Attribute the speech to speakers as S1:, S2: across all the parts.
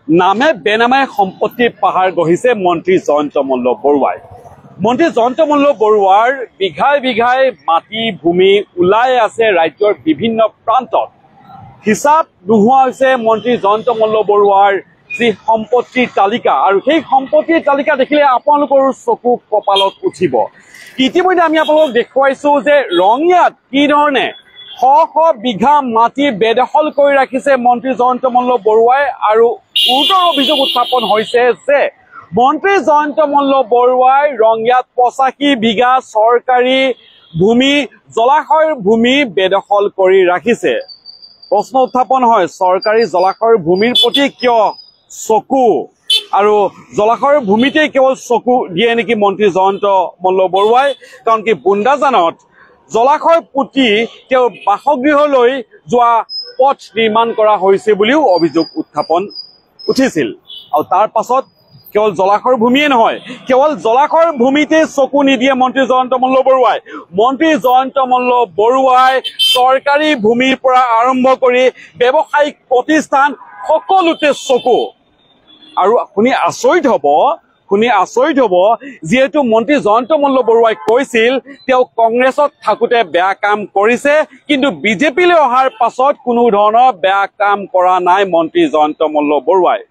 S1: নামে বেনামে সম্পত্তিৰ পাহাৰ গঢ়িছে মন্ত্ৰী জয়ন্ত মল্ল বৰুৱাই। মন্ত্ৰী জয়ন্ত মল্ল বৰুৱাৰ বিঘাই বিঘাই মাটি ভূমি ওলাই আছে ৰাজ্যৰ বিভিন্ন প্ৰান্তত। হিচাপ নোহোৱা হৈছে মন্ত্ৰী জয়ন্ত মল্ল বৰুৱাৰ যি সম্পত্তিৰ তালিকা, আৰু সেই সম্পত্তিৰ তালিকা দেখিলে আপোনালোকৰ চকু কপালত উঠিব। ইতিমধ্যে আমি আপোনালোকক দেখুৱাইছো যে ৰঙিয়াত কি ধৰণে শ শ বিঘা মাটি বেদখল কৰি ৰাখিছে মন্ত্ৰী জয়ন্ত মল্ল বৰুৱাই, আৰু গুৰুতৰ অভিযোগ উত্থাপন হৈছে যে মন্ত্ৰী জয়ন্ত মল্ল বৰুৱাই ৰঙিয়াত 85 বিঘা চৰকাৰী ভূমি জলাশয়ৰ ভূমি বেদখল কৰি ৰাখিছে। প্ৰশ্ন উত্থাপন হয়, চৰকাৰী জলাশয়ৰ ভূমিৰ প্ৰতি কিয় চকু, আৰু জলাশয়ৰ ভূমিতে কেৱল চকু দিয়ে নেকি মন্ত্ৰী জয়ন্ত মল্ল বৰুৱাই? কাৰণ কি বুন্দাজানত জলাশয় পুতি তেওঁৰ বাসগৃহলৈ যোৱা পথ নিৰ্মাণ কৰা হৈছে বুলিও অভিযোগ উত্থাপন উঠিছিল। আৰু তাৰ পাছত কেৱল জলাশয়ৰ ভূমিয়ে নহয়, কেৱল জলাশয়ৰ ভূমিতে চকু নিদিয়ে মন্ত্ৰী জয়ন্ত মল্ল বৰুৱাই। মন্ত্ৰী জয়ন্ত মল্ল বৰুৱাই চৰকাৰী ভূমিৰ পৰা আৰম্ভ কৰি ব্যৱসায়িক প্ৰতিষ্ঠান সকলোতে চকু। আৰু শুনি আচৰিত হ'ব যিহেতু মন্ত্ৰী জয়ন্ত মল্ল বৰুৱাই কৈছিল তেওঁ কংগ্ৰেছত থাকোঁতে বেয়া কাম কৰিছে, কিন্তু বিজেপিলৈ অহাৰ পাছত কোনো ধৰণৰ বেয়া কাম কৰা নাই মন্ত্ৰী জয়ন্ত মল্ল বৰুৱাই।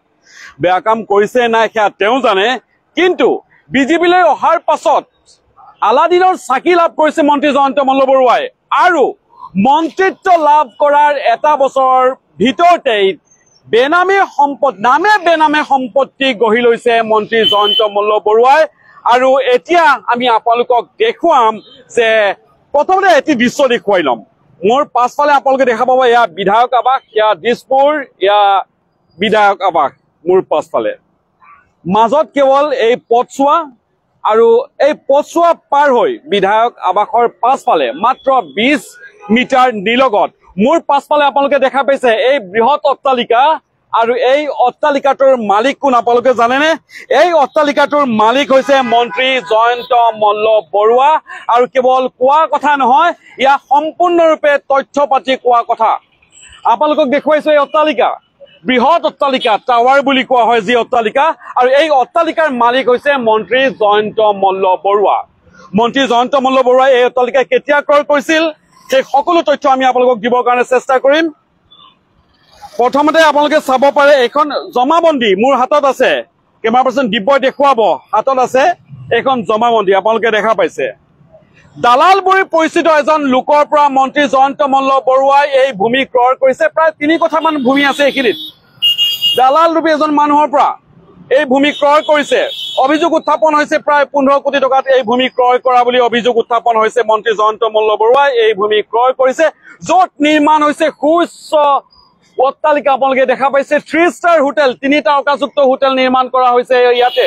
S1: বেয়া কাম কৰিছে নাই সেয়া তেওঁ জানে, কিন্তু বিজেপিলৈ অহাৰ পাছত আলাদিনৰ চাকি লাভ কৰিছে মন্ত্ৰী জয়ন্ত মল্ল বৰুৱাই, আৰু মন্ত্ৰিত্ব লাভ কৰাৰ এটা বছৰৰ ভিতৰতেই নামে বেনামে সম্পত্তি গঢ়ি লৈছে মন্ত্ৰী জয়ন্ত মল্ল বৰুৱাই। আৰু এতিয়া আমি আপোনালোকক দেখুৱাম যে প্ৰথমতে এটি দৃশ্য দেখুৱাই ল'ম। মোৰ পাছফালে আপোনালোকে দেখা পাব, এয়া বিধায়ক আৱাস, এয়া দিছপুৰ, এয়া বিধায়ক আৱাস মোৰ পাছফালে। মাজত কেৱল এই পথছোৱা, আৰু এই পথছোৱা পাৰ হৈ বিধায়ক আৱাসৰ পাছফালে মাত্ৰ 20 মিটাৰ নিলগত মোৰ পাছফালে আপোনালোকে দেখা পাইছে এই বৃহৎ অট্টালিকা, আৰু এই অট্টালিকাটোৰ মালিক কোন আপোনালোকে জানেনে? এই অট্টালিকাটোৰ মালিক হৈছে মন্ত্ৰী জয়ন্ত মল্ল বৰুৱা। আৰু কেৱল কোৱা কথা নহয়, ইয়াৰ সম্পূৰ্ণৰূপে তথ্য পাতি কোৱা কথা। আপোনালোকক দেখুৱাইছো এই অট্টালিকা, বৃহৎ অট্টালিকা, টাৱাৰ বুলি কোৱা হয় যি অট্টালিকা, আৰু এই অট্টালিকাৰ মালিক হৈছে মন্ত্ৰী জয়ন্ত মল্ল বৰুৱা। মন্ত্ৰী জয়ন্ত মল্ল বৰুৱাই এই অট্টালিকা কেতিয়া ক্ৰয় কৰিছিল সেই সকলো তথ্য আমি আপোনালোকক দিবৰ কাৰণে চেষ্টা কৰিম। প্ৰথমতে আপোনালোকে চাব পাৰে, এইখন জমাবন্দী মোৰ হাতত আছে, কেমেৰা পাৰ্চন দিব্যই দেখুৱাব, হাতত আছে এইখন জমাবন্দী আপোনালোকে দেখা পাইছে। দালাল বুলি পৰিচিত এজন লোকৰ পৰা মন্ত্ৰী জয়ন্ত মল্ল বৰুৱাই এই ভূমি ক্ৰয় কৰিছে। প্ৰায় 3 কঠামান ভূমি আছে এইখিনিত। দালাল ৰূপী এজন মানুহৰ পৰা এই ভূমি ক্ৰয় কৰিছে। অভিযোগ উত্থাপন হৈছে প্ৰায় 15 কোটি টকাত এই ভূমি ক্ৰয় কৰা বুলি অভিযোগ উত্থাপন হৈছে। মন্ত্ৰী জয়ন্ত মল্ল বৰুৱাই এই ভূমি ক্ৰয় কৰিছে, য'ত নিৰ্মাণ হৈছে সুউচ্চ অট্টালিকা। আপোনালোকে দেখা পাইছে 3 ষ্টাৰ হোটেল, 3 তাৰকাযুক্ত হোটেল নিৰ্মাণ কৰা হৈছে ইয়াতে।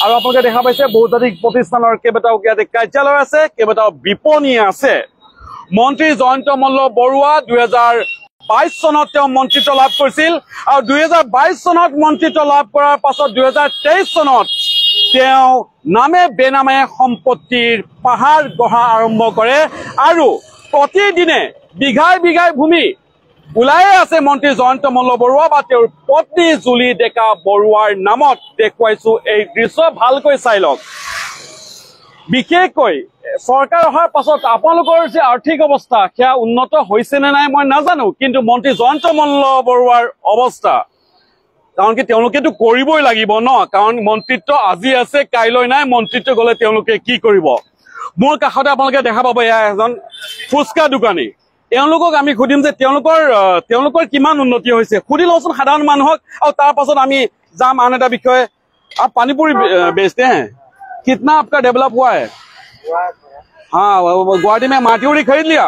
S1: আৰু আপোনালোকে দেখা পাইছে বহুজাতিক প্ৰতিষ্ঠানৰ কেইবাটাও ইয়াতে কাৰ্যালয় আছে, কেইবাটাও বিপণী আছে। মন্ত্ৰী জয়ন্ত মল্ল বৰুৱা 2022 চনত তেওঁ মন্ত্ৰিত্ব লাভ কৰিছিল, আৰু 2022 চনত মন্ত্ৰিত্ব লাভ কৰাৰ পাছত 2023 চনত তেওঁ নামে বেনামে সম্পত্তিৰ পাহাৰ গঢ়া আৰম্ভ কৰে, আৰু প্ৰতিদিনে বিঘাই বিঘাই ভূমি ওলাই আছে মন্ত্ৰী জয়ন্ত মল্ল বৰুৱা বা তেওঁৰ পত্নী জুলি ডেকা বৰুৱাৰ নামত। দেখুৱাইছো এই দৃশ্য, ভালকৈ চাই লওক। বিশেষকৈ চৰকাৰ অহাৰ পাছত আপোনালোকৰ যে আৰ্থিক অৱস্থা সেয়া উন্নত হৈছে নে নাই মই নাজানো, কিন্তু মন্ত্ৰী জয়ন্ত মল্ল বৰুৱাৰ অৱস্থা, কাৰণ কি তেওঁলোকেতো কৰিবই লাগিব ন, কাৰণ মন্ত্ৰিত্ব আজি আছে কাইলৈ নাই, মন্ত্ৰিত্ব গলে তেওঁলোকে কি কৰিব? মোৰ কাষতে আপোনালোকে দেখা পাব, এয়া এজন ফুচকা দোকানী। তেওঁলোকক আমি সুধিম যে তেওঁলোকৰ কিমান উন্নতি হৈছে, সুধি লওঁচোন সাধাৰণ মানুহক, আৰু তাৰ পাছত আমি যাম আন এটা বিষয়ে। आप पानीपुरी बेचते हैं, कितना आपका डेवलप हुआ है? हाँ, गुवाहाटी में माटी उड़ी खरीद लिया?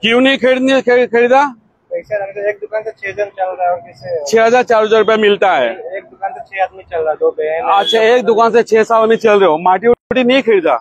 S1: क्यों नहीं खरीदा?
S2: एक दुकान से 6 जन चल रहा है,
S1: 6,400 रुपए मिलता है।
S2: एक दुकान से 6 आदमी चल रहा है, 2 बहन।
S1: अच्छा, एक दुकान से 6 आदमी चल रहे हो, माटी उड़ी नहीं खरीदा,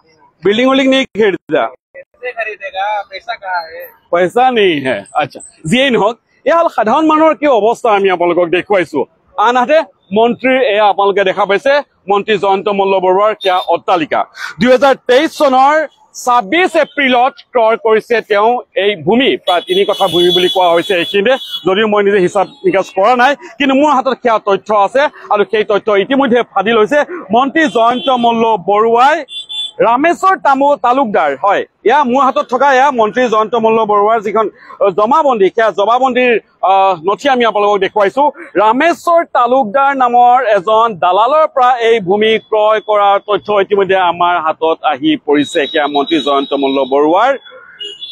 S1: बिल्डिंग विल्डिंग नहीं खरीदा?
S2: कैसे खरीदेगा, पैसा कहाँ है?
S1: पैसा नहीं है। अच्छा, যিয়ে নহওক, এয়া হল সাধাৰণ মানুহৰ কি অৱস্থা আমি আপোনালোকক দেখুৱাইছো। আনহাতে মন্ত্ৰীৰ এয়া আপোনালোকে দেখা পাইছে মন্ত্ৰী জয়ন্ত মল্ল বৰুৱাৰ সেয়া অট্টালিকা। 2023 চনৰ 26 এপ্ৰিলত ক্ৰয় কৰিছে তেওঁ এই ভূমি প্ৰায় 3 কঠা ভূমি বুলি কোৱা হৈছে এইখিনিতে যদিও মই নিজে হিচাপ নিকাচ কৰা নাই কিন্তু মোৰ হাতত সেয়া তথ্য আছে আৰু সেই তথ্য ইতিমধ্যে ফাদিল হৈছে মন্ত্ৰী জয়ন্ত মল্ল বৰুৱাই ৰামেশ্বৰ তালুকদাৰ হয় ইয়া মোৰ হাতত থকা ইয়া মন্ত্ৰী জয়ন্ত মল্ল বৰুৱাৰ যিখন জমাবন্দী সেয়া জমাবন্দীৰ নথি আমি আপোনালোকক দেখুৱাইছো ৰামেশ্বৰ তালুকদাৰ নামৰ এজন দালালৰ পৰা এই ভূমি ক্ৰয় কৰাৰ তথ্য ইতিমধ্যে আমাৰ হাতত আহি পৰিছে সেয়া মন্ত্ৰী জয়ন্ত মল্ল বৰুৱাৰ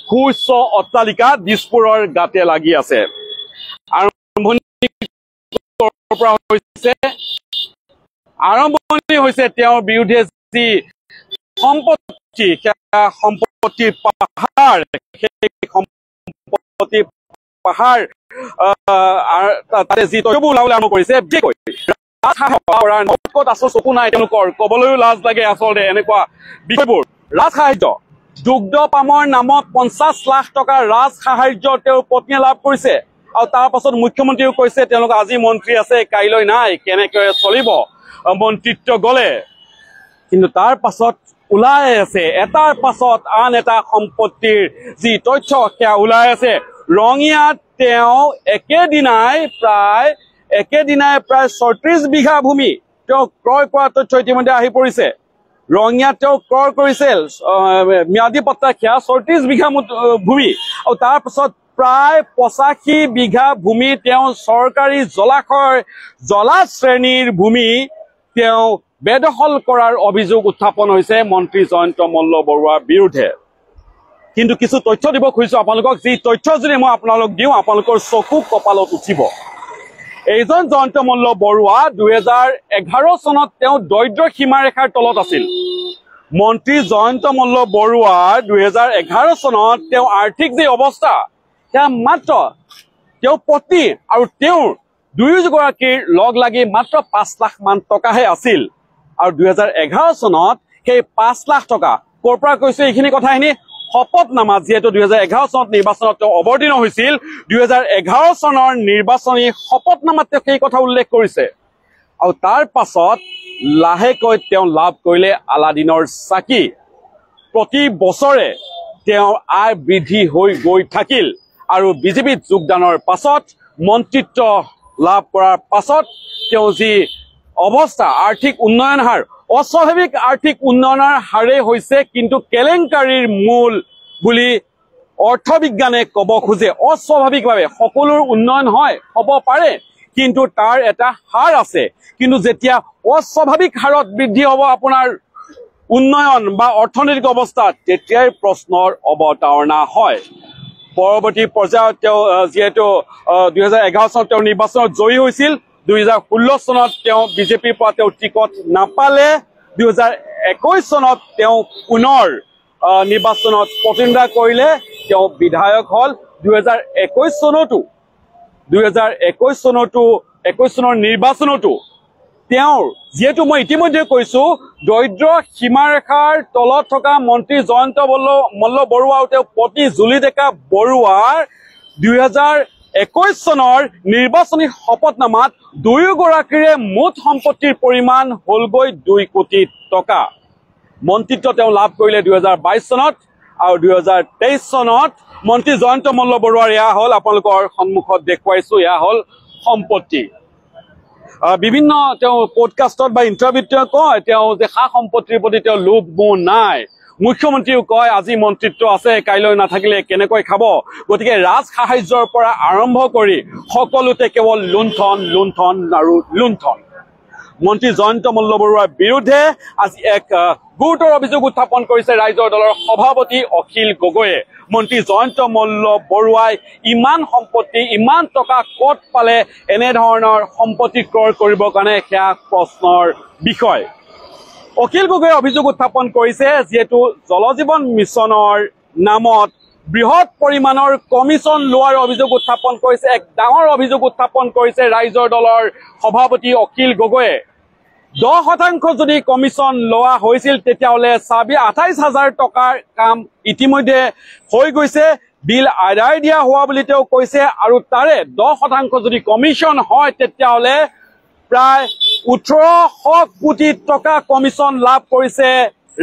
S1: সুউচ্চ অট্টালিকা দিছপুৰৰ গাতে লাগি আছে আৰম্ভণি হৈছে তেওঁৰ বিৰুদ্ধে যি সম্পত্তি পাহাৰ সেই সম্পত্তি পাহাৰ তাতে যি তথ্যবোৰ ওলাবলৈ আৰম্ভ কৰিছে ক'ত আছো চকু নাই তেওঁলোকৰ ক'বলৈও লাজ লাগে আচলতে এনেকুৱা বিষয়বোৰ ৰাজ সাহায্য দুগ্ধ পামৰ নামত 50 লাখ টকাৰ ৰাজ সাহায্য তেওঁৰ পত্নীয়ে লাভ কৰিছে আৰু তাৰ পাছত মুখ্যমন্ত্ৰীও কৈছে তেওঁলোক আজি মন্ত্ৰী আছে কাইলৈ নাই কেনেকৈ চলিব মন্ত্ৰিত্ব গলে কিন্তু তাৰ পাছত ওলাই আছে এটাৰ পাছত আন এটা সম্পত্তিৰ যি তথ্য সেয়া ওলাই আছে ৰঙিয়াত তেওঁ একেদিনাই প্ৰায় 36 বিঘা ভূমি তেওঁ ক্ৰয় কৰা তথ্য ইতিমধ্যে আহি পৰিছে ৰঙিয়াত তেওঁ ক্ৰয় কৰিছিল ম্যাদী পট্টা সেয়া 34 বিঘা ভূমি আৰু তাৰ পাছত প্ৰায় 85 বিঘা ভূমি তেওঁ চৰকাৰী জলা শ্ৰেণীৰ ভূমি তেওঁ বেদখল কৰাৰ অভিযোগ উত্থাপন হৈছে মন্ত্ৰী জয়ন্ত মল্ল বৰুৱাৰ বিৰুদ্ধে কিন্তু কিছু তথ্য দিব খুজিছো আপোনালোকক যি তথ্য যদি মই আপোনালোক দিওঁ আপোনালোকৰ চকু কপালত উঠিব এইজন জয়ন্ত মল্ল বৰুৱা 2011 চনত তেওঁ দৰিদ্ৰ সীমাৰেখাৰ তলত আছিল মন্ত্ৰী জয়ন্ত মল্ল বৰুৱা 2011 চনত তেওঁ আৰ্থিক যে অৱস্থা সেয়া মাত্ৰ তেওঁ পত্নী আৰু তেওঁৰ দুয়োগৰাকীৰ লগ লাগি মাত্ৰ 5 লাখ মান টকাহে আছিল আৰু 2011 চনত সেই 5 লাখ টকা ক'ৰ পৰা কৈছে এইখিনি কথাখিনি শপতনামা যেহেতু 2011 চনত নিৰ্বাচনত তেওঁ অৱতীৰ্ণ হৈছিল 2011 চনৰ নিৰ্বাচনী শপতনামাত তেওঁ সেই কথা উল্লেখ কৰিছে আৰু তাৰ পাছত লাহেকৈ তেওঁ লাভ কৰিলে আলাদিনৰ চাকি প্ৰতি বছৰে তেওঁৰ আয় বৃদ্ধি হৈ গৈ থাকিল আৰু বিজেপিত যোগদানৰ পাছত মন্ত্ৰিত্ব লাভ কৰাৰ পাছত তেওঁ যি অৱস্থা আৰ্থিক উন্নয়ন হাৰ অস্বাভাৱিক আৰ্থিক উন্নয়নৰ হাৰে হৈছে কিন্তু কেলেংকাৰীৰ মূল বুলি অৰ্থবিজ্ঞানে ক'ব খোজে অস্বাভাৱিকভাৱে সকলোৰ উন্নয়ন হয় হ'ব পাৰে কিন্তু তাৰ এটা হাৰ আছে কিন্তু যেতিয়া অস্বাভাৱিক হাৰত বৃদ্ধি হ'ব আপোনাৰ উন্নয়ন বা অৰ্থনৈতিক অৱস্থা তেতিয়াই প্ৰশ্নৰ অৱতাৰণা হয় পৰৱৰ্তী পৰ্যায়ত তেওঁ যেহেতু 2011 চনত তেওঁ নিৰ্বাচনত জয়ী হৈছিল 2016 চনত তেওঁ বিজেপিৰ পৰা তেওঁ টিকট নাপালে 2021 চনত তেওঁ পুনৰ নিৰ্বাচনত প্ৰতিদ্বন্দ্বিতা কৰিলে তেওঁ বিধায়ক হল 2021 চনৰ নিৰ্বাচনতো তেওঁৰ যেহেতু মই ইতিমধ্যে কৈছো দৰিদ্ৰ সীমাৰেখাৰ তলত থকা মন্ত্ৰী জয়ন্ত মল্ল বৰুৱা আৰু তেওঁ পতি জুলি ডেকা বৰুৱাৰ 2021 চনৰ নিৰ্বাচনী শপতনামাত দুয়োগৰাকীৰে মুঠ সম্পত্তিৰ পৰিমাণ হলগৈ 2 কোটি টকা মন্ত্ৰিত্ব তেওঁ লাভ কৰিলে 2022 চনত আৰু 2023 চনত মন্ত্ৰী জয়ন্ত মল্ল বৰুৱাৰ এয়া হল আপোনালোকৰ সন্মুখত দেখুৱাইছো এয়া হল সম্পত্তি বিভিন্ন তেওঁ পডকাষ্টত বা ইণ্টাৰভিউত কয় তেওঁ যে সা সম্পত্তিৰ প্ৰতি তেওঁ লোভ মোহ নাই মুখ্যমন্ত্ৰীও কয় আজি মন্ত্ৰিত্ব আছে কাইলৈ নাথাকিলে কেনেকৈ খাব গতিকে ৰাজ সাহায্যৰ পৰা আৰম্ভ কৰি সকলোতে কেৱল লুণ্ঠন আৰু লুণ্ঠন মন্ত্ৰী জয়ন্ত মল্ল বৰুৱাৰ বিৰুদ্ধে আজি এক গুৰুতৰ অভিযোগ উত্থাপন কৰিছে ৰাইজৰ দলৰ সভাপতি অখিল গগৈয়ে মন্ত্ৰী জয়ন্ত মল্ল বৰুৱাই ইমান সম্পত্তি ইমান টকা ক'ত পালে এনে ধৰণৰ সম্পত্তি ক্ৰয় কৰিবৰ কাৰণে সেয়া প্ৰশ্নৰ বিষয় অখিল গগৈয়ে অভিযোগ উত্থাপন কৰিছে যেহেতু জল জীৱন মিছনৰ নামত বৃহৎ পৰিমাণৰ কমিছন লোৱাৰ অভিযোগ উত্থাপন কৰিছে এক ডাঙৰ অভিযোগ উত্থাপন কৰিছে ৰাইজৰ দলৰ সভাপতি অখিল গগৈয়ে 10% যদি কমিছন লোৱা হৈছিল তেতিয়াহলে 28,000 টকাৰ কাম ইতিমধ্যে হৈ গৈছে বিল আদায় দিয়া হোৱা বুলি তেওঁ কৈছে আৰু তাৰে 10% যদি কমিছন হয় তেতিয়াহলে প্ৰায় 1800 কোটি টকা কমিছন লাভ কৰিছে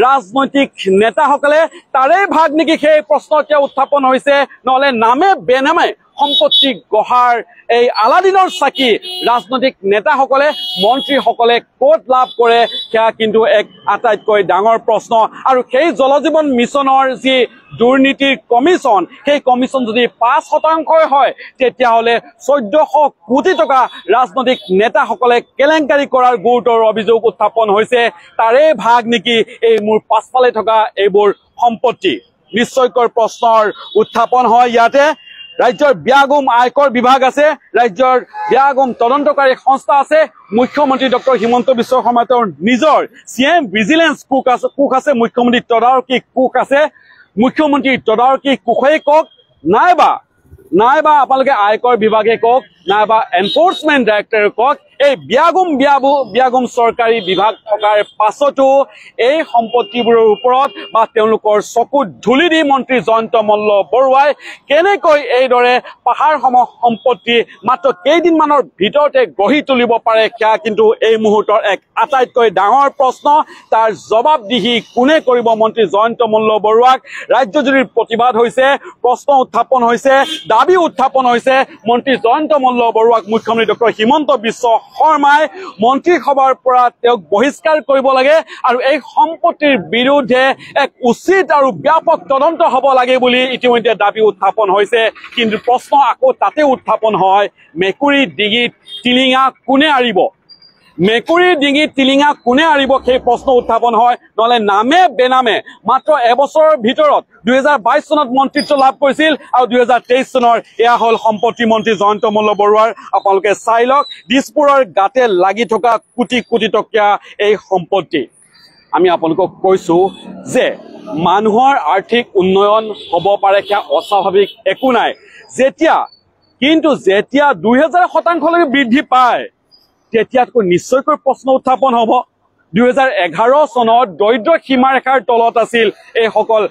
S1: ৰাজনৈতিক নেতাসকলে তাৰে ভাগ নেকি সেই প্ৰশ্ন এতিয়া উত্থাপন হৈছে নহলে নামে বেনামে সম্পত্তি গঢ়াৰ এই আলাদিনৰ চাকি ৰাজনৈতিক নেতাসকলে মন্ত্ৰীসকলে ক'ত লাভ কৰে সেয়া কিন্তু এক আটাইতকৈ ডাঙৰ প্ৰশ্ন আৰু সেই জলজীৱন মিছনৰ যি দুৰ্নীতিৰ কমিছন সেই কমিছন যদি 5% হয় তেতিয়াহ'লে 1400 কোটি টকা ৰাজনৈতিক নেতাসকলে কেলেংকাৰী কৰাৰ গুৰুতৰ অভিযোগ উত্থাপন হৈছে তাৰে ভাগ নেকি এই মোৰ পাছফালে থকা এইবোৰ সম্পত্তি নিশ্চয়কৈ প্ৰশ্নৰ উত্থাপন হয় ইয়াতে ৰাজ্যৰ ব্যাগুম আয়কৰ বিভাগ আছে ৰাজ্যৰ ব্যাগুম তদন্তকাৰী সংস্থা আছে মুখ্যমন্ত্ৰী ডক্টৰ হিমন্ত বিশ্ব শৰ্মাৰ নিজৰ সিএম ভিজিলেন্স কুক আছে মুখ্যমন্ত্ৰী তদাৰকী কুক আছে মুখ্যমন্ত্ৰী তদাৰকী কুকে কক নাইবা আপোনালোকে আয়কৰ বিভাগে কক নাইবা এনফোৰ্সমেন্ট ডাইৰেক্টৰে কক এই ব্যাগুম চৰকাৰী বিভাগ থকাৰ পাছতো এই সম্পত্তিবোৰৰ ওপৰত বা তেওঁলোকৰ চকুত ধুলি দি মন্ত্ৰী জয়ন্ত মল্ল বৰুৱাই কেনেকৈ এইদৰে পাহাৰসম সম্পত্তি মাত্ৰ কেইদিনমানৰ ভিতৰতে গঢ়ি তুলিব পাৰে সেয়া কিন্তু এই মুহূৰ্তৰ এক আটাইতকৈ ডাঙৰ প্ৰশ্ন তাৰ জবাবদিহি কোনে কৰিব মন্ত্ৰী জয়ন্ত মল্ল বৰুৱাক ৰাজ্যজুৰিৰ প্ৰতিবাদ হৈছে প্ৰশ্ন উত্থাপন হৈছে দাবী উত্থাপন হৈছে মন্ত্ৰী জয়ন্ত মল্ল বৰুৱাক মুখ্যমন্ত্ৰী ডক্টৰ হিমন্ত বিশ্ব শৰ্মাই মন্ত্ৰীসভাৰ পৰা তেওঁক বহিষ্কাৰ কৰিব লাগে আৰু এই সম্পত্তিৰ বিৰুদ্ধে এক উচিত আৰু ব্যাপক তদন্ত হ'ব লাগে বুলি ইতিমধ্যে দাবী উত্থাপন হৈছে কিন্তু প্ৰশ্ন আকৌ তাতে উত্থাপন হয় মেকুৰীৰ ডিঙিত টিলিঙা কোনে আৰিব মেকুৰীৰ ডিঙিত টিলিঙা কোনে আৰিব সেই প্ৰশ্ন উত্থাপন হয় নহলে নামে বেনামে মাত্ৰ এবছৰৰ ভিতৰত 2022 চনত মন্ত্ৰীত্ব লাভ কৰিছিল আৰু 2023 চনৰ এয়া হল সম্পত্তি মন্ত্ৰী জয়ন্ত মল্ল বৰুৱাৰ আপোনালোকে চাই লওক দিছপুৰৰ গাতে লাগি থকা কোটি কোটি টকীয়া এই সম্পত্তি আমি আপোনালোকক কৈছো যে মানুহৰ আৰ্থিক উন্নয়ন হ'ব পাৰে সেয়া অস্বাভাৱিক একো নাই যেতিয়া 2000% লৈকে বৃদ্ধি পায় তেতিয়াতকৈ নিশ্চয়কৈ প্ৰশ্ন উত্থাপন হ'ব 2011 চনত দৰিদ্ৰ সীমাৰেখাৰ তলত আছিল এই সকল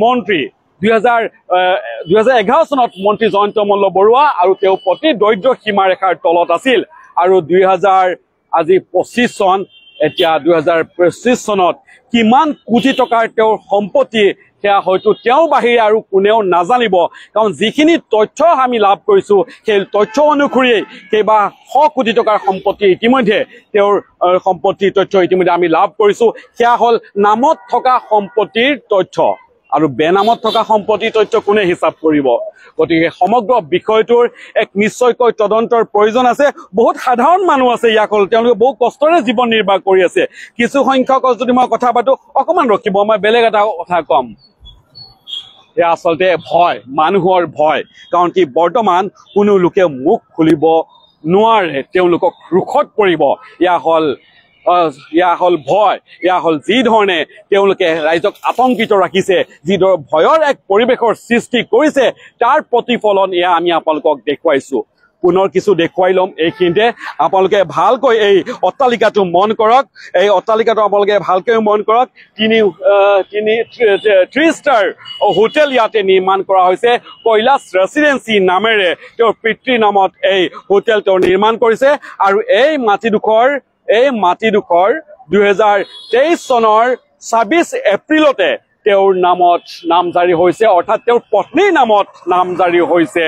S1: মন্ত্ৰী 2011 চনত মন্ত্ৰী জয়ন্ত মল্ল বৰুৱা আৰু তেওঁ প্ৰতি দৰিদ্ৰ সীমাৰেখাৰ তলত আছিল আৰু 2025 চন এতিয়া 2025 চনত কিমান কোটি টকাৰ তেওঁৰ সম্পত্তি সেয়া হয়তো তেওঁৰ বাহিৰে আৰু কোনেও নাজানিব কাৰণ যিখিনি তথ্য আমি লাভ কৰিছো সেই তথ্য অনুসৰি কেইবা 100 কোটি টকাৰ সম্পত্তি ইতিমধ্যে তেওঁৰ সম্পত্তিৰ তথ্য ইতিমধ্যে আমি লাভ কৰিছো সেয়া হল নামত থকা সম্পত্তিৰ তথ্য আৰু বেনামত থকা সম্পত্তিৰ তথ্য কোনে হিচাপ কৰিব গতিকে সমগ্ৰ বিষয়টোৰ এক নিশ্চয়কৈ তদন্তৰ প্ৰয়োজন আছে বহুত সাধাৰণ মানুহ আছে ইয়াক হল তেওঁলোকে বহু কষ্টৰে জীৱন নিৰ্বাহ কৰি আছে কিছু সংখ্যক যদি মই কথা পাতো অকমান ৰখিব মই বেলেগ এটা কথা কম এয়া আচলতে ভয় মানুহৰ ভয় কাৰণ কি বৰ্তমান কোনো লোকে মুখ খুলিব নোৱাৰে তেওঁলোকক ৰুখত পৰিব ইয়া হল ভয় ইয়া হল যি ধৰণে তেওঁলোকে ৰাইজক আতংকিত ৰাখিছে যি ধৰ ভয়ৰ এক পৰিৱেশৰ সৃষ্টি কৰিছে তাৰ প্ৰতিফলন এয়া আমি আপোনালোকক দেখুৱাইছো পুনৰ কিছু দেখুৱাই লম এইখিনিতে আপোনালোকে ভালকৈ এই অট্টালিকাটো মন কৰক এই অট্টালিকাটো আপোনালোকে ভালকৈ মন কৰক 3 ষ্টাৰ হোটেল ইয়াতে নিৰ্মাণ কৰা হৈছে কৈলাশ ৰেচিডেন্সি নামেৰে তেওঁৰ পিতৃৰ নামত এই হোটেল তেওঁ নিৰ্মাণ কৰিছে আৰু এই মাটিডোখৰ 2023 চনৰ 26 এপ্ৰিলতে তেওঁৰ নামত নামজাৰি হৈছে অৰ্থাৎ তেওঁৰ পত্নীৰ নামত নামজাৰি হৈছে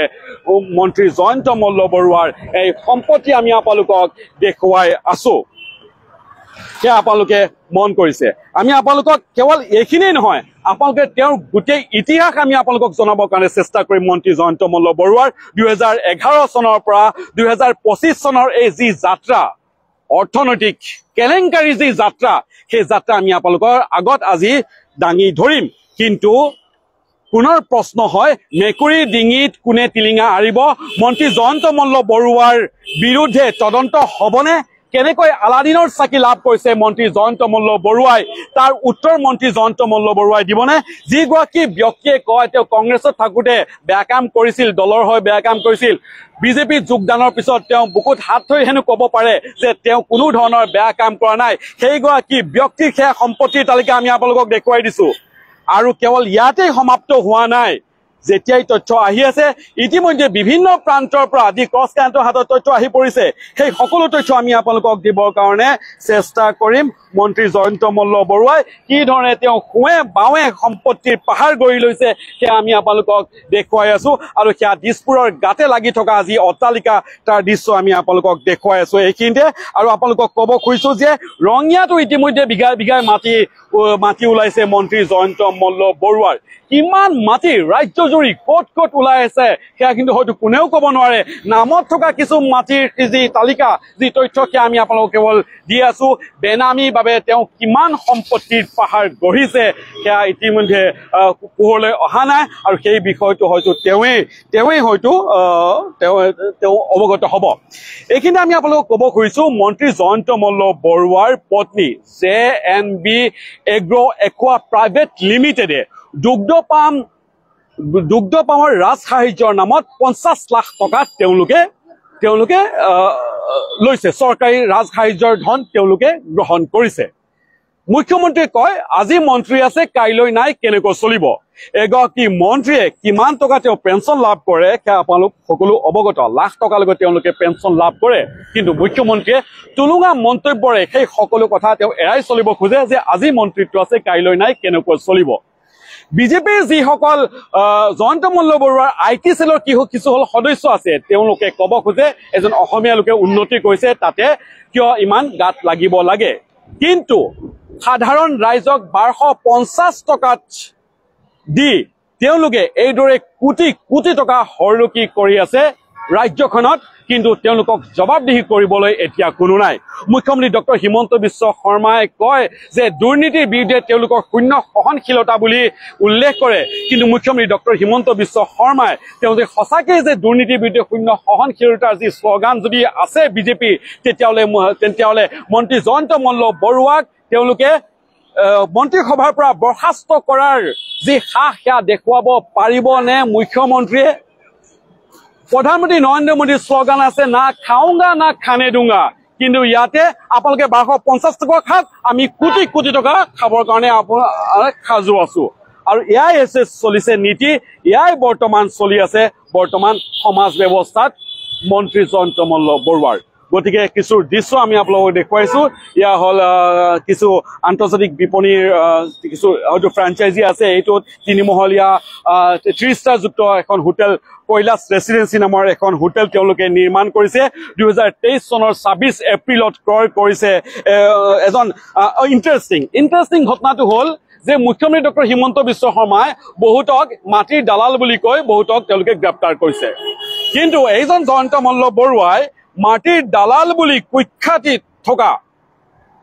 S1: মন্ত্ৰী জয়ন্ত মল্ল বৰুৱাৰ এই সম্পত্তি আমি আপোনালোকক দেখুৱাই আছো সেয়া আপোনালোকে মন কৰিছে আমি আপোনালোকক কেৱল এইখিনিয়ে নহয় আপোনালোকে তেওঁৰ গোটেই ইতিহাস আমি আপোনালোকক জনাবৰ কাৰণে চেষ্টা কৰিম মন্ত্ৰী জয়ন্ত মল্ল বৰুৱাৰ 2011 চনৰ পৰা 2025 চনৰ এই যি যাত্ৰা অৰ্থনৈতিক কেলেংকাৰী যি যাত্ৰা সেই যাত্ৰা আমি আপোনালোকৰ আগত আজি দাঙি ধৰিম কিন্তু পুনৰ প্ৰশ্ন হয় মেকুৰীৰ ডিঙিত কোনে টিলিঙা আৰিব মন্ত্ৰী জয়ন্ত মল্ল বৰুৱাৰ বিৰুদ্ধে তদন্ত হ'বনে কেনেকৈ আলাদিনৰ চাকি লাভ কৰিছে মন্ত্ৰী জয়ন্ত মল্ল বৰুৱাই তাৰ উত্তৰ মন্ত্ৰী জয়ন্ত মল্ল বৰুৱাই দিবনে যিগৰাকী ব্যক্তিয়ে কয় তেওঁ কংগ্ৰেছত থাকোঁতে বেয়া কাম কৰিছিল দলৰ হৈ বেয়া কাম কৰিছিল বিজেপি যোগদানৰ পিছত তেওঁ বুকুত হাত থৈ হেনো ক'ব পাৰে যে তেওঁ কোনো ধৰণৰ বেয়া কাম কৰা নাই সেইগৰাকী ব্যক্তিৰ সেয়া সম্পত্তিৰ তালিকা আমি আপোনালোকক দেখুৱাই দিছো আৰু কেৱল ইয়াতেই সমাপ্ত হোৱা নাই যেতিয়াই তথ্য আহি আছে ইতিমধ্যে বিভিন্ন প্ৰান্তৰ পৰা আদি ক্ৰছ কাৰেণ্টৰ হাতত তথ্য আহি পৰিছে সেই সকলো তথ্য আমি আপোনালোকক দিবৰ কাৰণে চেষ্টা কৰিম মন্ত্ৰী জয়ন্ত মল্ল বৰুৱাই কি ধৰণে তেওঁ খুৱে বাৱে সম্পত্তিৰ পাহাৰ গঢ়ি লৈছে সেয়া আমি আপোনালোকক দেখুৱাই আছো আৰু সেয়া দিছপুৰৰ গাতে লাগি থকা আজি অট্টালিকা তাৰ দৃশ্য আমি আপোনালোকক দেখুৱাই আছো এইখিনিতে আৰু আপোনালোকক ক'ব খুজিছো যে ৰঙিয়াটো ইতিমধ্যে বিঘাই বিঘাই মাটি ওলাইছে মন্ত্ৰী জয়ন্ত মল্ল বৰুৱাৰ কিমান মাটি ৰাজ্যজুৰি ক'ত ক'ত ওলাই আছে সেয়া কিন্তু হয়তো কোনেও ক'ব নোৱাৰে নামত থকা কিছু মাটিৰ যি তালিকা যি তথ্য সেয়া আমি আপোনালোকক কেৱল দি আছো বেনামী বাবে তেওঁ কিমান সম্পত্তিৰ পাহাৰ গঢ়িছে সেয়া ইতিমধ্যে পোহৰলৈ অহা নাই আৰু সেই বিষয়টো হয়তো তেওঁৱেই হয়তো তেওঁ অৱগত হ'ব এইখিনি আমি আপোনালোকক ক'ব খুজিছো মন্ত্ৰী জয়ন্ত মল্ল বৰুৱাৰ পত্নী JNB এগ্ৰ একুৱা প্ৰাইভেট লিমিটেডে দুগ্ধ পামৰ ৰাজ সাহায্যৰ নামত 50 লাখ টকা তেওঁলোকে লৈছে চৰকাৰী ৰাজ সাহায্যৰ ধন তেওঁলোকে গ্ৰহণ কৰিছে মুখ্যমন্ত্ৰীয়ে কয় আজি মন্ত্ৰী আছে কাইলৈ নাই কেনেকৈ চলিব এগৰাকী মন্ত্ৰীয়ে কিমান টকা তেওঁ পেঞ্চন লাভ কৰে সেয়া আপোনালোক সকলো অৱগত লাখ টকালৈকে তেওঁলোকে পেঞ্চন লাভ কৰে কিন্তু মুখ্যমন্ত্ৰীয়ে তুলুঙা মন্তব্যৰে সেই সকলো কথা তেওঁ এৰাই চলিব খোজে যে আজি মন্ত্ৰীত্ব আছে কাইলৈ নাই কেনেকৈ চলিব বিজেপিৰ যিসকল জয়ন্ত মল্ল বৰুৱাৰ IT সেলৰ কিছু হল সদস্য আছে তেওঁলোকে ক'ব খোজে এজন অসমীয়া লোকে উন্নতি কৰিছে তাতে কিয় ইমান গাত লাগিব লাগে কিন্তু সাধাৰণ ৰাইজক 1250 টকাত দি তেওঁলোকে এইদৰে কোটি কোটি টকা হৰলকি কৰি আছে ৰাজ্যখনত কিন্তু তেওঁলোকক জবাবদিহি কৰিবলৈ এতিয়া কোনো নাই মুখ্যমন্ত্ৰী ডক্টৰ হিমন্ত বিশ্ব শৰ্মাই কয় যে দুৰ্নীতিৰ বিৰুদ্ধে তেওঁলোকৰ শূন্য সহনশীলতা বুলি উল্লেখ কৰে কিন্তু মুখ্যমন্ত্ৰী ডক্টৰ হিমন্ত বিশ্ব শৰ্মাই তেওঁ যে সঁচাকৈ যে দুৰ্নীতিৰ বিৰুদ্ধে শূন্য সহনশীলতাৰ যি শ্লোগান যদি আছে বিজেপি তেতিয়াহ'লে মন্ত্ৰী জয়ন্ত মল্ল বৰুৱাক তেওঁলোকে মন্ত্ৰীসভাৰ পৰা বৰ্খাস্ত কৰাৰ যি সাহ সেয়া দেখুৱাব পাৰিবনে মুখ্যমন্ত্ৰীয়ে প্ৰধানমন্ত্ৰী নৰেন্দ্ৰ মোদীৰ শ্লোগান আছে না খাওঁগা না খানে দুংগা কিন্তু ইয়াতে আপোনালোকে 1250 টকা খাক আমি কোটি কোটি টকা খাবৰ কাৰণে আপোনাৰ সাজু আছো আৰু এয়াই এছে চলিছে নীতি এয়াই বৰ্তমান চলি আছে বৰ্তমান সমাজ ব্যৱস্থাত মন্ত্ৰী জয়ন্ত মল্ল বৰুৱাৰ গতিকে কিছু দৃশ্য আমি আপোনালোকক দেখুৱাইছো ইয়া হল কিছু আন্তৰ্জাতিক বিপণীৰ কিছু হয়তো ফ্ৰেঞ্চাইজি আছে এইটোত 3 মহলীয়া 3 ষ্টাৰ যুক্ত এখন হোটেল কৈলাশ ৰেচিডেন্সি নামৰ এখন হোটেল তেওঁলোকে নিৰ্মাণ কৰিছে 2023 চনৰ 26 এপ্ৰিলত ক্ৰয় কৰিছে এজন ইণ্টাৰেষ্টিং ঘটনাটো হল যে মুখ্যমন্ত্ৰী ডক্টৰ হিমন্ত বিশ্ব শৰ্মাই বহুতক মাটিৰ দালাল বুলি কৈ বহুতক তেওঁলোকে গ্ৰেপ্তাৰ কৰিছে কিন্তু এইজন জয়ন্ত মল্ল বৰুৱাই মাটিৰ দালাল বুলি কুখ্যাতি থকা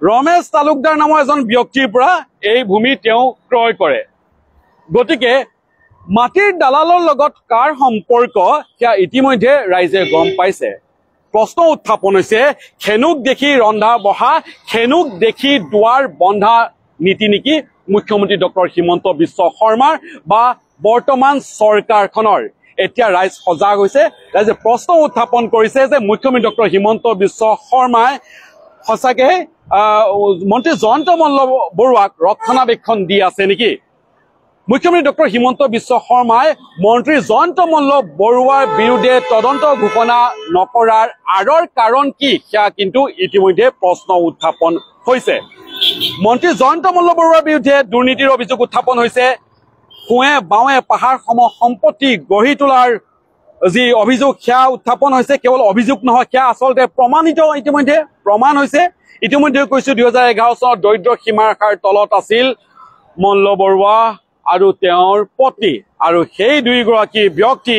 S1: ৰমেশ তালুকদাৰ নামৰ এজন ব্যক্তিৰ পৰা এই ভূমি তেওঁ ক্ৰয় কৰে গতিকে মাটিৰ দালালৰ লগত কাৰ সম্পৰ্ক সেয়া ইতিমধ্যে ৰাইজে গম পাইছে প্ৰশ্ন উত্থাপন হৈছে খেনুক দেখি ৰন্ধা বহা খেনুক দেখি দুৱাৰ বন্ধা নীতি নেকি মুখ্যমন্ত্ৰী ডক্টৰ হিমন্ত বিশ্ব শৰ্মাৰ বা বৰ্তমান চৰকাৰখনৰ এতিয়া ৰাইজ সজাগ হৈছে ৰাইজে প্ৰশ্ন উত্থাপন কৰিছে যে মুখ্যমন্ত্ৰী ডক্টৰ হিমন্ত বিশ্ব শৰ্মাই সঁচাকে মন্ত্ৰী জয়ন্ত মল্ল বৰুৱাক ৰক্ষণাবেক্ষণ দি আছে নেকি মুখ্যমন্ত্ৰী ডক্টৰ হিমন্ত বিশ্ব শৰ্মাই মন্ত্ৰী জয়ন্ত মল্ল বৰুৱাৰ বিৰুদ্ধে তদন্ত ঘোষণা নকৰাৰ আঁৰৰ কাৰণ কি সেয়া কিন্তু ইতিমধ্যে প্ৰশ্ন উত্থাপন হৈছে মন্ত্ৰী জয়ন্ত মল্ল বৰুৱাৰ বিৰুদ্ধে দুৰ্নীতিৰ অভিযোগ উত্থাপন হৈছে খুৱে বাৱে পাহাৰসম সম্পত্তি গঢ়ি তোলাৰ যি অভিযোগ সেয়া উত্থাপন হৈছে কেৱল অভিযোগ নহয় সেয়া আচলতে প্ৰমাণিত ইতিমধ্যে প্ৰমাণ হৈছে ইতিমধ্যে কৈছো 2011 চনত দৰিদ্ৰ সীমাৰেখাৰ তলত আছিল মল্ল বৰুৱা আৰু তেওঁৰ পত্নী আৰু সেই দুইগৰাকী ব্যক্তি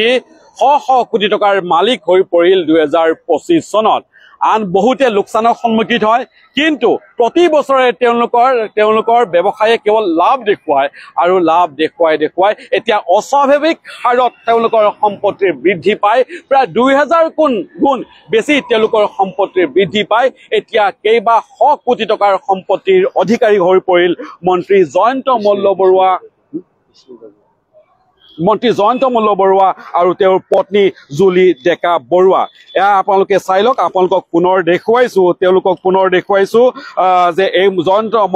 S1: শ কোটি টকাৰ মালিক হৈ পৰিল 2025 চনত আন বহুতে লোকচানৰ সন্মুখীন হয় কিন্তু প্ৰতি বছৰে তেওঁলোকৰ ব্যৱসায়ে কেৱল লাভ দেখুৱায় আৰু লাভ দেখুৱাই এতিয়া অস্বাভাৱিক হাৰত তেওঁলোকৰ সম্পত্তিৰ বৃদ্ধি পায় প্ৰায় 2000 গুণ বেছি তেওঁলোকৰ সম্পত্তিৰ বৃদ্ধি পায় এতিয়া কেইবা শ কোটি টকাৰ সম্পত্তিৰ অধিকাৰী হৈ পৰিল মন্ত্ৰী জয়ন্ত মল্ল বৰুৱা মন্ত্ৰী জয়ন্ত মল্ল বৰুৱা আৰু তেওঁৰ পত্নী জুলি ডেকা বৰুৱা এয়া আপোনালোকে চাই লওক আপোনালোকক পুনৰ দেখুৱাইছো যে এই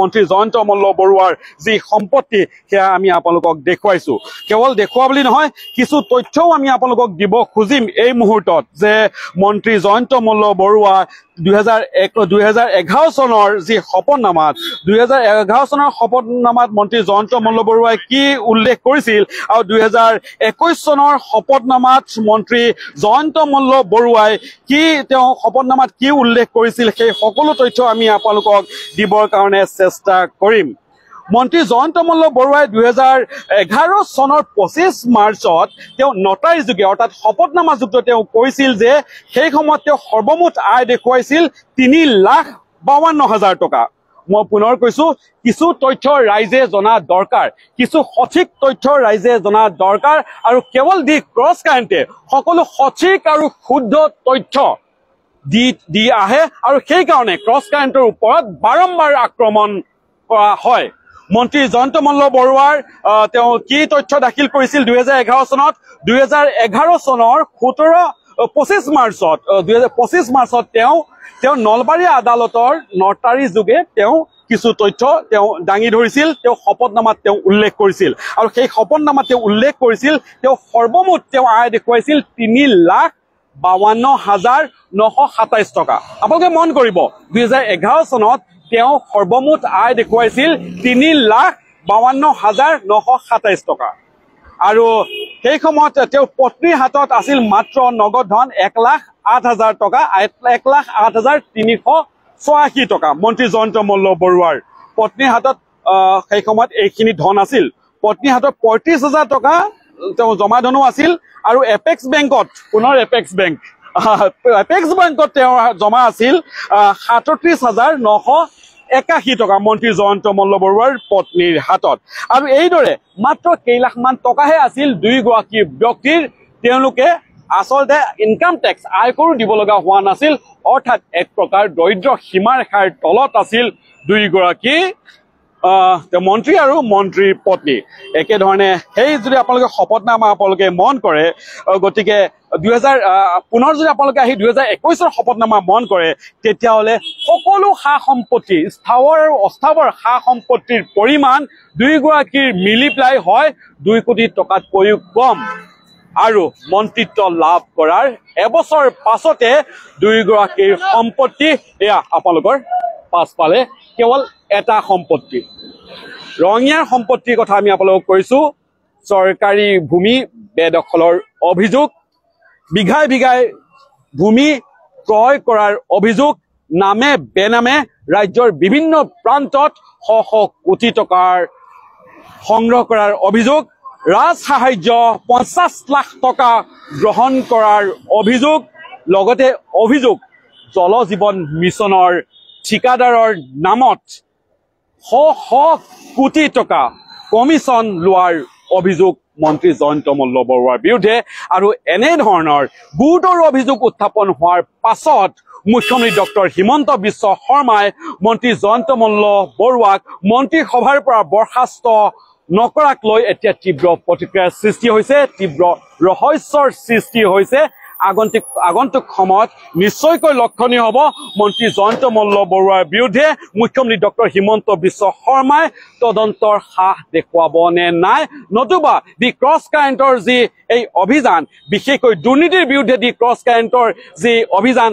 S1: মন্ত্ৰী জয়ন্ত মল্ল বৰুৱাৰ যি সম্পত্তি সেয়া আমি আপোনালোকক দেখুৱাইছো কেৱল দেখুৱা বুলি নহয় কিছু তথ্যও আমি আপোনালোকক দিব খুজিম এই মুহূৰ্তত যে মন্ত্ৰী জয়ন্ত মল্ল বৰুৱা 2011 চনৰ যি শপতনামাত 2011 চনৰ শপতনামাত মন্ত্ৰী জয়ন্ত মল্ল বৰুৱাই কি উল্লেখ কৰিছিল আৰু 2021 চনৰ শপতনামাত মন্ত্ৰী জয়ন্ত মল্ল বৰুৱাই কি তেওঁ শপতনামাত কি উল্লেখ কৰিছিল সেই সকলো তথ্য আমি আপোনালোকক দিবৰ কাৰণে চেষ্টা কৰিম মন্ত্ৰী জয়ন্ত মল্ল বৰুৱাই 2011 চনৰ 25 মাৰ্চত তেওঁ নটাৰী যোগে অৰ্থাৎ শপতনামা যুক্ত তেওঁ কৈছিল যে সেই সময়ত তেওঁ সৰ্বমুঠ আয় দেখুৱাইছিল 3,52,000 টকা মই পুনৰ কৈছো কিছু তথ্য ৰাইজে জনা দৰকাৰ কিছু সঠিক তথ্য ৰাইজে জনা দৰকাৰ আৰু কেৱল দি ক্ৰছ কাৰেণ্টে সকলো সঠিক আৰু শুদ্ধ তথ্য দি আহে আৰু সেই কাৰণে ক্ৰছ কাৰেণ্টৰ ওপৰত বাৰম্বাৰ আক্ৰমণ কৰা হয় মন্ত্ৰী জয়ন্ত মল্ল বৰুৱাৰ তেওঁ কি তথ্য দাখিল কৰিছিল 2011 চনত 2011 চনৰ 25 মাৰ্চত তেওঁ নলবাৰী আদালতৰ নটাৰী যোগে তেওঁ কিছু তথ্য তেওঁ দাঙি ধৰিছিল তেওঁ শপতনামাত তেওঁ উল্লেখ কৰিছিল আৰু সেই শপতনামাত তেওঁ উল্লেখ কৰিছিল তেওঁ সৰ্বমুঠ তেওঁ আয় দেখুৱাইছিল 3,52,927 টকা আপোনালোকে মন কৰিব 2011 চনত তেওঁ সৰ্বমুঠ আয় দেখুৱাইছিল 3,52,927 টকা আৰু সেই সময়ত তেওঁৰ পত্নীৰ হাতত আছিল মাত্ৰ নগদ ধন 1,08,000 টকা 1,08,386 টকা মন্ত্ৰী জয়ন্ত মল্ল বৰুৱাৰ পত্নীৰ হাতত সেই সময়ত এইখিনি ধন আছিল পত্নীৰ হাতত 35,000 টকা তেওঁ জমা ধনো আছিল আৰু এপেক্স বেংকত তেওঁ জমা আছিল 37,981 টকা মন্ত্ৰী জয়ন্ত মল্ল বৰুৱাৰ পত্নীৰ হাতত আৰু এইদৰে মাত্ৰ কেইলাখমান টকাহে আছিল দুইগৰাকী ব্যক্তিৰ তেওঁলোকে আচলতে ইনকাম টেক্স আয়কৰো দিব লগা হোৱা নাছিল অৰ্থাৎ এক প্ৰকাৰ দৰিদ্ৰ সীমাৰেখাৰ তলত আছিল দুইগৰাকী মন্ত্ৰী আৰু মন্ত্ৰীৰ পত্নী একেধৰণে সেই যদি আপোনালোকে শপতনামা আপোনালোকে মন কৰে গতিকে পুনৰ যদি আপোনালোকে আহি 2021 শপতনামা মন কৰে তেতিয়াহ'লে সকলো সা সম্পত্তি স্থাৱৰ আৰু অস্থাৱৰ সা সম্পত্তিৰ পৰিমাণ দুইগৰাকীৰ মিলি পেলাই হয় 2 কোটি টকাতকৈও কম আৰু মন্ত্ৰিত্ব লাভ কৰাৰ এবছৰ পাছতে দুইগৰাকীৰ সম্পত্তি এয়া আপোনালোকৰ পাছফালে কেৱল এটা সম্পত্তি ৰঙিয়াৰ সম্পত্তিৰ কথা আমি আপোনালোকক কৈছো চৰকাৰী ভূমি বেদখলৰ অভিযোগ বিঘাই বিঘাই ভূমি ক্ৰয় কৰাৰ অভিযোগ নামে বেনামে ৰাজ্যৰ বিভিন্ন প্ৰান্তত শ শ কোটি টকাৰ সংগ্ৰহ কৰাৰ অভিযোগ ৰাজ সাহায্য 50 লাখ টকা গ্ৰহণ কৰাৰ অভিযোগ লগতে অভিযোগ জল জীৱন মিছনৰ ঠিকাদাৰৰ নামত শ শ কোটি টকা কমিছন লোৱাৰ অভিযোগ মন্ত্ৰী জয়ন্ত মল্ল বৰুৱাৰ বিৰুদ্ধে আৰু এনে ধৰণৰ গুৰুতৰ অভিযোগ উত্থাপন হোৱাৰ পাছত মুখ্যমন্ত্ৰী ডক্টৰ হিমন্ত বিশ্ব শৰ্মাই মন্ত্ৰী জয়ন্ত মল্ল বৰুৱাক মন্ত্ৰীসভাৰ পৰা বৰ্খাস্ত নকৰাক লৈ এতিয়া তীব্ৰ প্ৰতিক্ৰিয়াৰ সৃষ্টি হৈছে তীব্ৰ ৰহস্যৰ সৃষ্টি হৈছে আগন্তুক সময়ত নিশ্চয়কৈ লক্ষণীয় হ'ব মন্ত্ৰী জয়ন্ত মল্ল বৰুৱাৰ বিৰুদ্ধে মুখ্যমন্ত্ৰী ডক্টৰ হিমন্ত বিশ্ব শৰ্মাই তদন্তৰ সাহ দেখুৱাব নে নাই নতুবা দি ক্ৰছ কাৰেণ্টৰ যি এই অভিযান বিশেষকৈ দুৰ্নীতিৰ বিৰুদ্ধে দি ক্ৰছ কাৰেণ্টৰ যি অভিযান